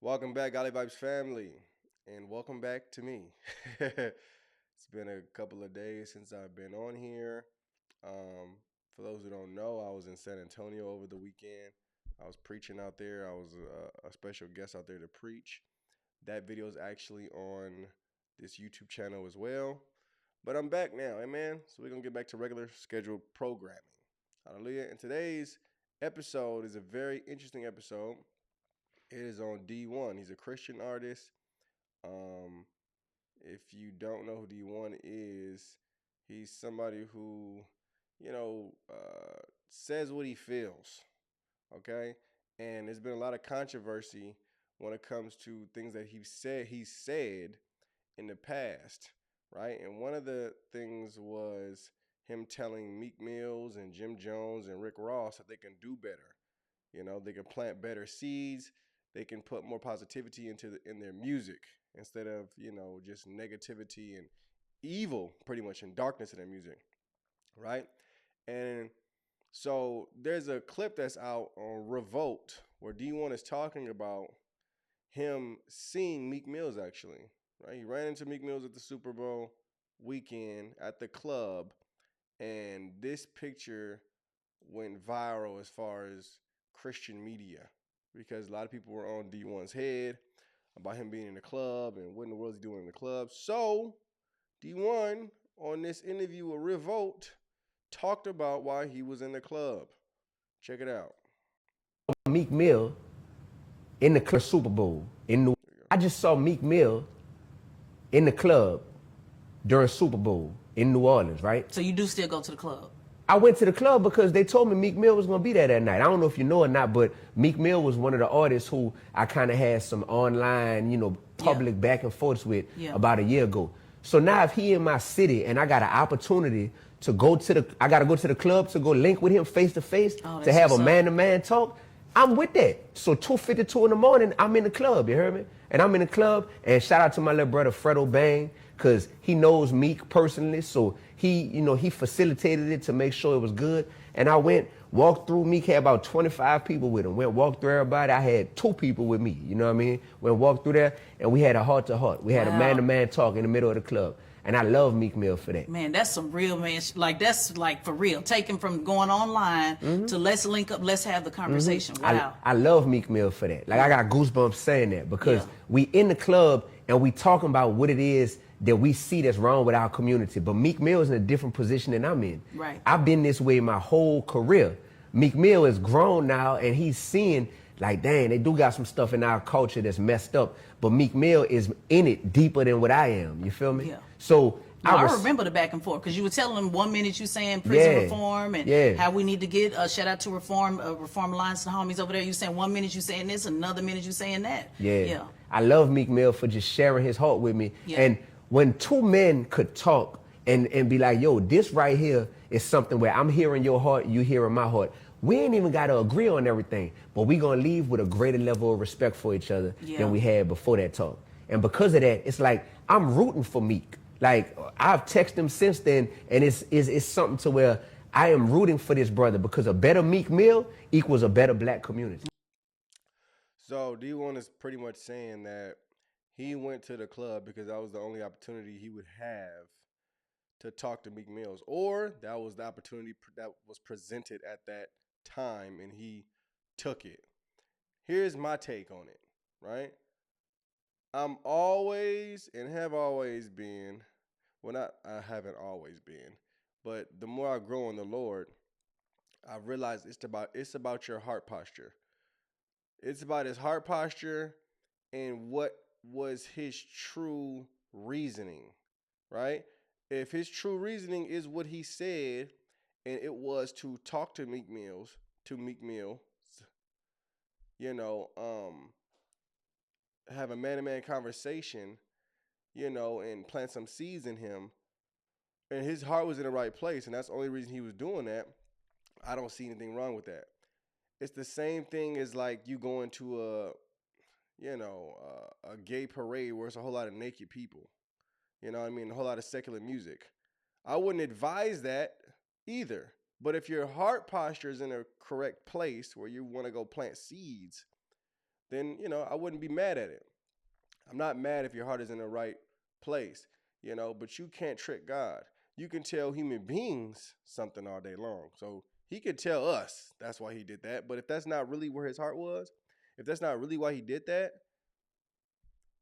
Welcome back, Golly Vibes family, and welcome back to me. It's been a couple of days since I've been on here. Um, for those who don't know, I was in San Antonio over the weekend. I was preaching out there. I was a special guest out there to preach. That video is actually on this YouTube channel as well. But I'm back now, amen. So we're gonna get back to regular scheduled programming. Hallelujah. And today's episode is a very interesting episode. It is on D1. He's a Christian artist. Um, if you don't know who D1 is, he's somebody who, says what he feels. Okay, and there's been a lot of controversy when it comes to things that he said in the past, right? And one of the things was him telling Meek Mills and Jim Jones and Rick Ross that they can do better. They can plant better seeds. They can put more positivity in their music instead of just negativity and evil, pretty much, and darkness in their music, right? And so there's a clip that's out on Revolt where D1 is talking about him seeing Meek Mills actually, right? He ran into Meek Mills at the Super Bowl weekend at the club, and this picture went viral as far as Christian media because a lot of people were on D1's head about him being in the club and what in the world is he doing in the club. So D1 on this interview with Revolt talked about why he was in the club. Check it out. Meek Mill in the club Super Bowl in New. I just saw Meek Mill in the club during Super Bowl in New Orleans, right? So you do still go to the club? I went to the club because they told me Meek Mill was gonna be there that night. I don't know if you know or not, but Meek Mill was one of the artists who I kind of had some online, public back and forths with about a year ago. So now if he in my city and I got an opportunity to I gotta go to the club to go link with him face to face to have a man-to-man talk, I'm with that. So 2:52 in the morning, I'm in the club, you heard me? And I'm in the club, and shout out to my little brother Fredo Bang, because he knows Meek personally, so he facilitated it to make sure it was good. And I walked through. Meek had about 25 people with him. Walked through everybody. I had 2 people with me, you know what I mean? Walked through there, and we had a heart-to-heart. We had a man-to-man talk in the middle of the club. And I love Meek Mill for that. Man, that's some real that's like for real. Taken from going online to let's link up, let's have the conversation. Wow. I love Meek Mill for that. Like I got goosebumps saying that because we in the club and we talking about what it is that we see that's wrong with our community. But Meek Mill is in a different position than I'm in. Right. I've been this way my whole career. Meek Mill is grown now and he's seeing like, dang, they do got some stuff in our culture that's messed up. But Meek Mill is in it deeper than what I am. You feel me? Yeah. So I remember the back and forth because you were telling them 1 minute you saying prison reform and how we need to get shout out to Reform Alliance, the homies over there. You saying 1 minute you saying this, another minute you saying that. Yeah. I love Meek Mill for just sharing his heart with me. Yeah. And when 2 men could talk and be like, yo, this right here is something where I'm hearing your heart, you hearing my heart. We ain't even got to agree on everything, but we going to leave with a greater level of respect for each other than we had before that talk. And because of that, it's like I'm rooting for Meek. Like I've texted him since then, and it's something to where I am rooting for this brother because a better Meek Mill equals a better black community. So D1 is pretty much saying that he went to the club because that was the only opportunity he would have to talk to Meek Mills, or that was the opportunity that was presented at that time and he took it. Here's my take on it, right? I'm always and have always been, I haven't always been, but the more I grow in the Lord, I realize it's about your heart posture. It's about his heart posture and what was his true reasoning, right? If his true reasoning is what he said, and it was to talk to Meek Mill, have a man-to-man conversation, and plant some seeds in him, and his heart was in the right place, and that's the only reason he was doing that, I don't see anything wrong with that. It's the same thing as like you going to a gay parade where it's a whole lot of naked people. You know what I mean? A whole lot of secular music. I wouldn't advise that either. But if your heart posture is in a correct place where you want to go plant seeds, then, you know, I wouldn't be mad at it. I'm not mad if your heart is in the right place, you know, but you can't trick God. You can tell human beings something all day long. So he could tell us that's why he did that. But if that's not really where his heart was, if that's not really why he did that,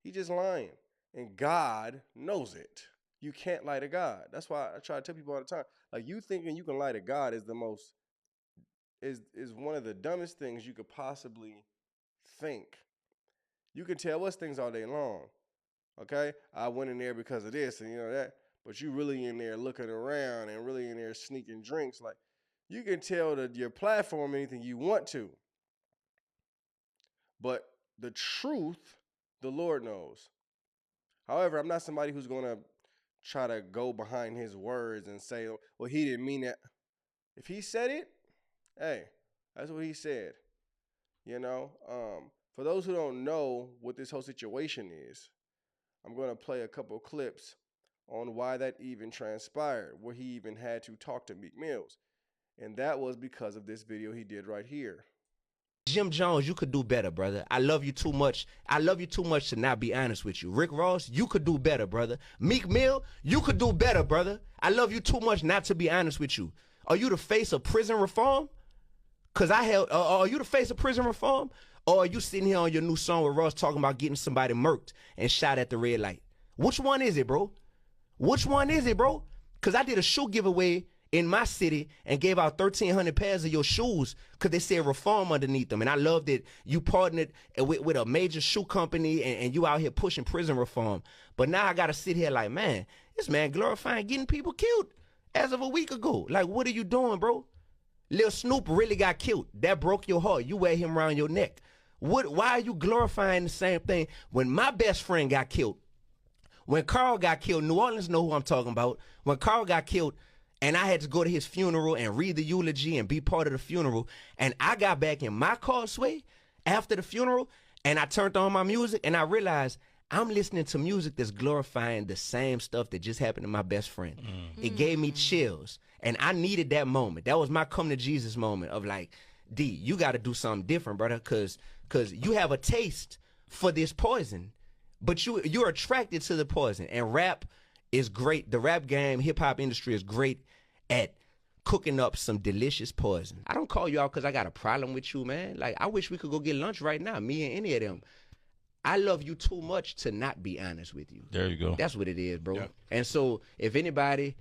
he just lying. And God knows it. You can't lie to God. That's why I try to tell people all the time. Like, you thinking you can lie to God is the most is one of the dumbest things you could possibly think. You can tell us things all day long. Okay? I went in there because of this and you know that. But you really in there looking around and really in there sneaking drinks. Like, you can tell your platform anything you want to. But the truth, the Lord knows. However, I'm not somebody who's going to try to go behind his words and say, well, he didn't mean that. If he said it, hey, that's what he said. You know, for those who don't know what this whole situation is, I'm going to play a couple clips on why that even transpired, where he even had to talk to Meek Mills. And that was because of this video he did right here. Jim Jones, you could do better, brother. I love you too much. I love you too much to not be honest with you. Rick Ross, you could do better, brother. Meek Mill, you could do better, brother. I love you too much not to be honest with you. Are you the face of prison reform? Cause are you the face of prison reform? Or are you sitting here on your new song with Ross talking about getting somebody murked and shot at the red light? Which one is it, bro? Which one is it, bro? Cause I did a shoe giveaway in my city and gave out 1,300 pairs of your shoes because they said reform underneath them. And I love that you partnered with a major shoe company and you out here pushing prison reform. But now I got to sit here like, man, this man glorifying getting people killed as of a week ago. Like, what are you doing, bro? Lil Snoop really got killed. That broke your heart. You wear him around your neck. Why are you glorifying the same thing when my best friend got killed? When Carl got killed, New Orleans know who I'm talking about. When Carl got killed, and I had to go to his funeral and read the eulogy and be part of the funeral. And I got back in my car, Sway, after the funeral, and I turned on my music, and I realized I'm listening to music that's glorifying the same stuff that just happened to my best friend. It gave me chills, and I needed that moment. That was my come to Jesus moment of like, D, you got to do something different, brother, because you have a taste for this poison, but you're attracted to the poison, and rap is great. The rap game, hip-hop industry is great at cooking up some delicious poison. I don't call you out because I got a problem with you, man. Like, I wish we could go get lunch right now, me and any of them. I love you too much to not be honest with you. There you go. That's what it is, bro. Yep. And so if anybody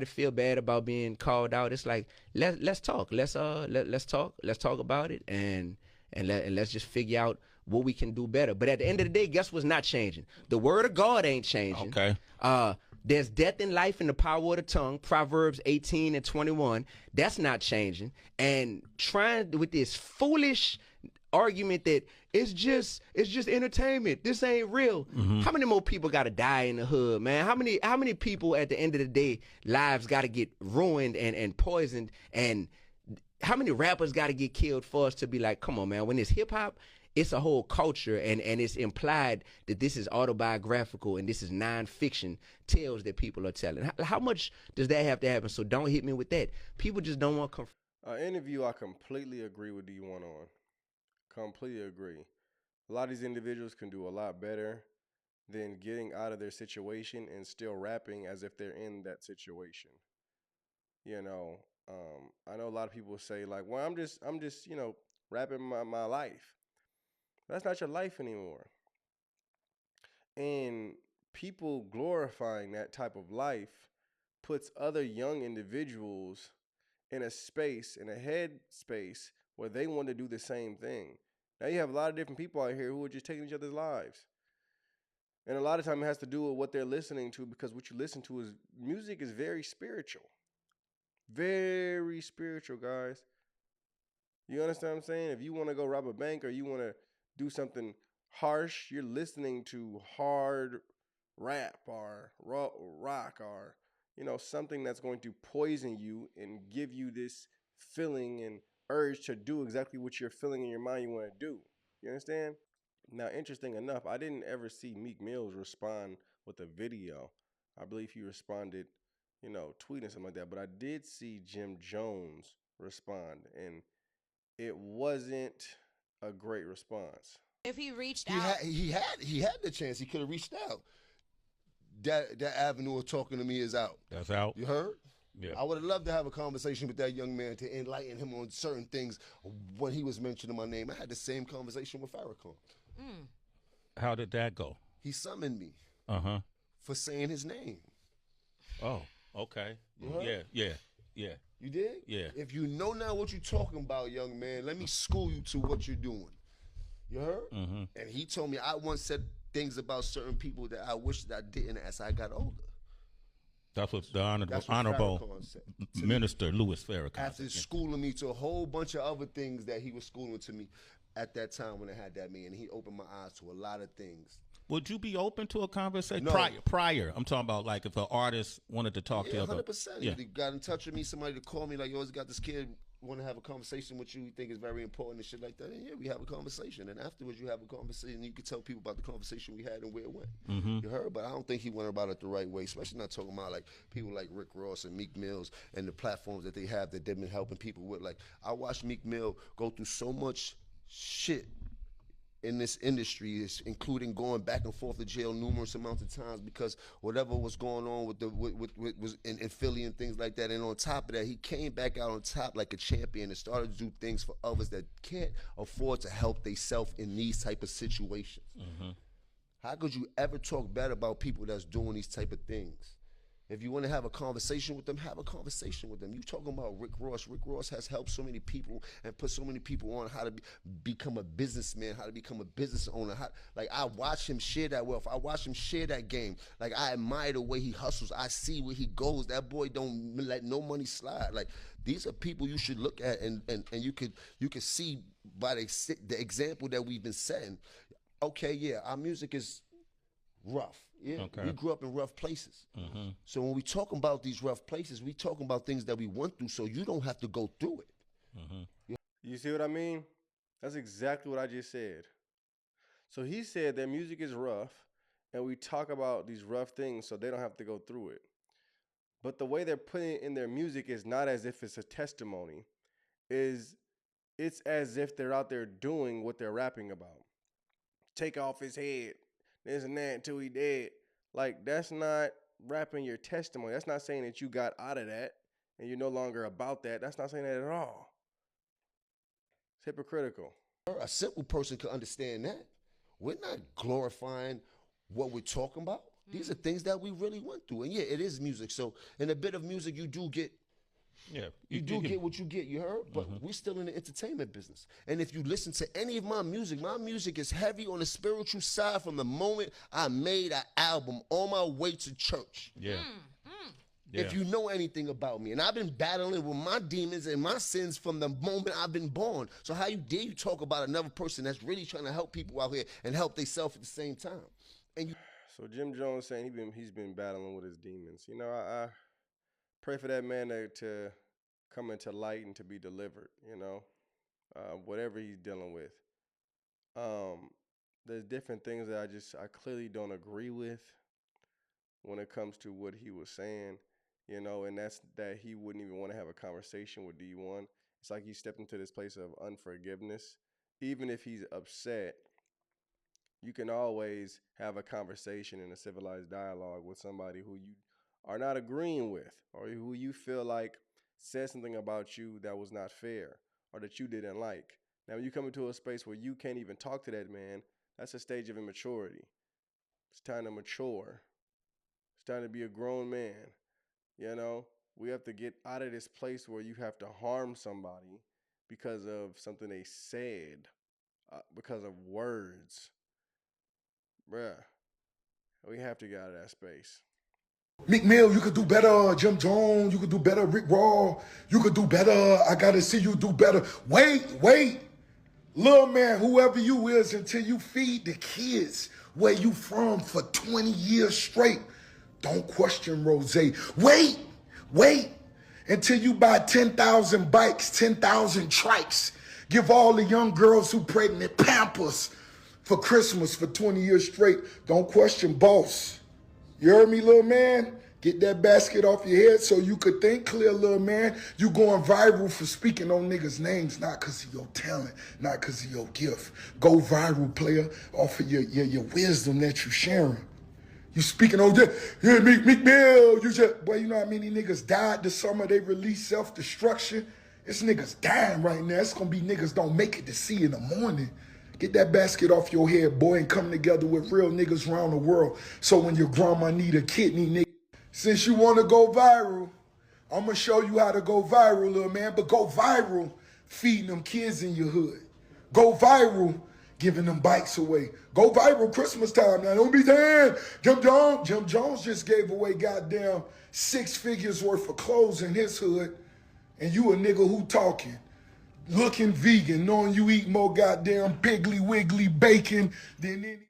feel bad about being called out, it's like, let's talk. Let's talk. Let's talk about it and let's just figure out what we can do better. But at the end of the day, guess what's not changing? The word of God ain't changing. Okay. There's death and life in the power of the tongue, Proverbs 18 and 21. That's not changing. And trying with this foolish argument that it's just entertainment. This ain't real. How many more people got to die in the hood, man? How many people at the end of the day lives got to get ruined and poisoned, and how many rappers got to get killed for us to be like, come on, man, when it's hip hop, it's a whole culture, and it's implied that this is autobiographical and this is nonfiction tales that people are telling. How much does that have to happen? So don't hit me with that. People just don't want interview. I completely agree with D1 on. Completely agree. A lot of these individuals can do a lot better than getting out of their situation and still rapping as if they're in that situation. You know, I know a lot of people say like, well, I'm just, you know, rapping my life. That's not your life anymore. And people glorifying that type of life puts other young individuals in a space, in a head space, where they want to do the same thing. Now you have a lot of different people out here who are just taking each other's lives. And a lot of time it has to do with what they're listening to, because what you listen to is music is very spiritual. Very spiritual, guys. You understand what I'm saying? If you want to go rob a bank or you want to do something harsh, you're listening to hard rap or rock or, you know, something that's going to poison you and give you this feeling and urge to do exactly what you're feeling in your mind you want to do. You understand? Now, interesting enough, I didn't ever see Meek Mills respond with a video. I believe he responded, you know, tweeting something like that. But I did see Jim Jones respond, and it wasn't a great response. If he reached out, he had the chance. He could have reached out. That avenue of talking to me is out. That's out. You heard? Yeah. I would have loved to have a conversation with that young man to enlighten him on certain things when he was mentioning my name. I had the same conversation with Farrakhan. How did that go? He summoned me for saying his name. Oh, okay. Yeah. You did? Yeah. If you know now what you're talking about, young man, let me school you to what you're doing. You heard? And he told me I once said things about certain people that I wish that I didn't as I got older. That's what the honorable Minister Louis Farrakhan after schooling me to a whole bunch of other things that he was schooling to me at that time when I had that meeting. He opened my eyes to a lot of things. Would you be open to a conversation? No. Prior. I'm talking about like if an artist wanted to talk to you. 100%. Yeah. He got in touch with me, somebody to call me like, yo, I got this kid want to have a conversation with you. You think it's very important and shit like that. And yeah, we have a conversation. And afterwards you have a conversation. You can tell people about the conversation we had and where it went. You heard? But I don't think he went about it the right way, especially not talking about like people like Rick Ross and Meek Mills and the platforms that they have that they've been helping people with. Like I watched Meek Mill go through so much shit in this industry, including going back and forth to jail numerous amounts of times because whatever was going on with was in Philly and things like that. And on top of that, he came back out on top like a champion and started to do things for others that can't afford to help themselves in these type of situations. How could you ever talk bad about people that's doing these type of things? If you want to have a conversation with them, have a conversation with them. You talking about Rick Ross. Rick Ross has helped so many people and put so many people on how to become a businessman, how to become a business owner. Like I watch him share that wealth. I watch him share that game. Like I admire the way he hustles. I see where he goes. That boy don't let no money slide. Like these are people you should look at and you could see by the example that we've been setting. Okay, yeah, our music is rough. Yeah, we grew up in rough places. So when we talking about these rough places, we talking about things that we went through so you don't have to go through it. You see what I mean? That's exactly what I just said. So he said their music is rough, and we talk about these rough things so they don't have to go through it. But the way they're putting it in their music is not as if it's a testimony. It's as if they're out there doing what they're rapping about. Take off his head. This and that until he dead. Like, that's not rapping your testimony. That's not saying that you got out of that and you're no longer about that. That's not saying that at all. It's hypocritical. A simple person could understand that. We're not glorifying what we're talking about. These are things that we really went through. And yeah, it is music. So in a bit of music, you do get you get what you get, you heard? But we're still in the entertainment business. And if you listen to any of my music is heavy on the spiritual side from the moment I made an album on my way to church. If you know anything about me. And I've been battling with my demons and my sins from the moment I've been born. So how dare you talk about another person that's really trying to help people out here and help themselves at the same time? And So Jim Jones saying he's been battling with his demons. You know, I pray for that man to come into light and to be delivered, you know, whatever he's dealing with. There's different things that I clearly don't agree with when it comes to what he was saying, you know, and that's that he wouldn't even want to have a conversation with D1. It's like he stepped into this place of unforgiveness. Even if he's upset, you can always have a conversation in a civilized dialogue with somebody who you are not agreeing with or who you feel like said something about you that was not fair or that you didn't like. Now, when you come into a space where you can't even talk to that man, that's a stage of immaturity. It's time to mature. It's time to be a grown man. You know, we have to get out of this place where you have to harm somebody because of something they said, because of words. Bruh, we have to get out of that space. Meek Mill, you could do better. Jim Jones, you could do better. Rick Ross, you could do better. I gotta see you do better. Wait. Little man, whoever you is, until you feed the kids where you from for 20 years straight. Don't question Rose. Wait. Until you buy 10,000 bikes, 10,000 trikes. Give all the young girls who pregnant Pampers for Christmas for 20 years straight. Don't question boss. You heard me, little man? Get that basket off your head so you could think clear, little man. You going viral for speaking on niggas' names, not because of your talent, not because of your gift. Go viral, player, off of your wisdom that you sharing. You speaking on yeah, Meek Mill. You just, boy, you know how many niggas died this summer? They released self-destruction. It's niggas dying right now. It's gonna be niggas don't make it to see in the morning. Get that basket off your head, boy, and come together with real niggas around the world. So when your grandma need a kidney, nigga, since you want to go viral, I'm going to show you how to go viral, little man. But go viral feeding them kids in your hood. Go viral giving them bikes away. Go viral Christmas time. Now, don't be saying Jim Jones just gave away goddamn 6 figures worth of clothes in his hood. And you a nigga who talking. Looking vegan, knowing you eat more goddamn Piggly Wiggly bacon than any.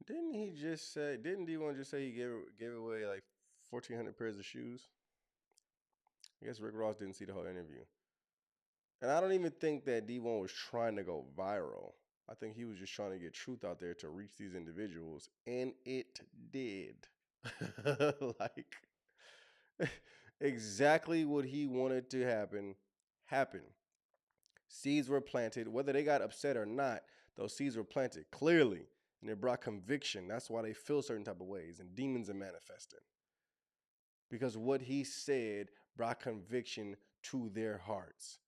Didn't he just say? Didn't D1 just say he gave away like 1,400 pairs of shoes? I guess Rick Ross didn't see the whole interview, and I don't even think that D1 was trying to go viral. I think he was just trying to get truth out there to reach these individuals, and it did. Like exactly what he wanted to happen happened. Seeds were planted, whether they got upset or not. Those seeds were planted clearly, and it brought conviction. That's why they feel certain type of ways, and demons are manifesting because what he said brought conviction to their hearts.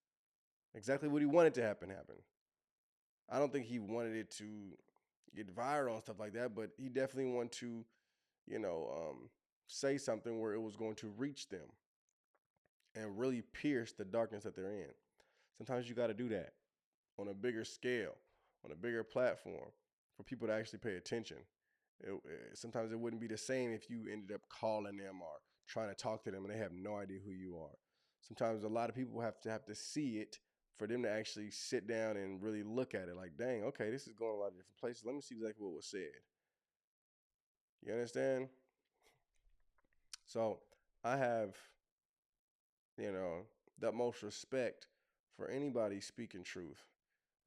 Exactly what he wanted to happen happened. I don't think he wanted it to get viral and stuff like that, but he definitely wanted to, you know, say something where it was going to reach them and really pierce the darkness that they're in. Sometimes you got to do that on a bigger scale, on a bigger platform for people to actually pay attention. Sometimes it wouldn't be the same if you ended up calling them or trying to talk to them and they have no idea who you are. Sometimes a lot of people have to see it for them to actually sit down and really look at it like, dang, okay, this is going a lot of different places. Let me see exactly what was said. You understand? So I have, the utmost respect for anybody speaking truth.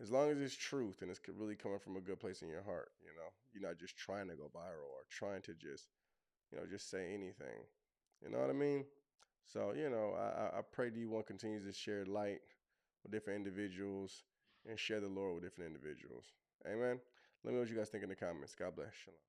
As long as it's truth and it's really coming from a good place in your heart, you're not just trying to go viral or trying to just say anything. You know what I mean? So, I pray D1 continues to share light with different individuals and share the Lord with different individuals. Amen. Let me know what you guys think in the comments. God bless. Shalom.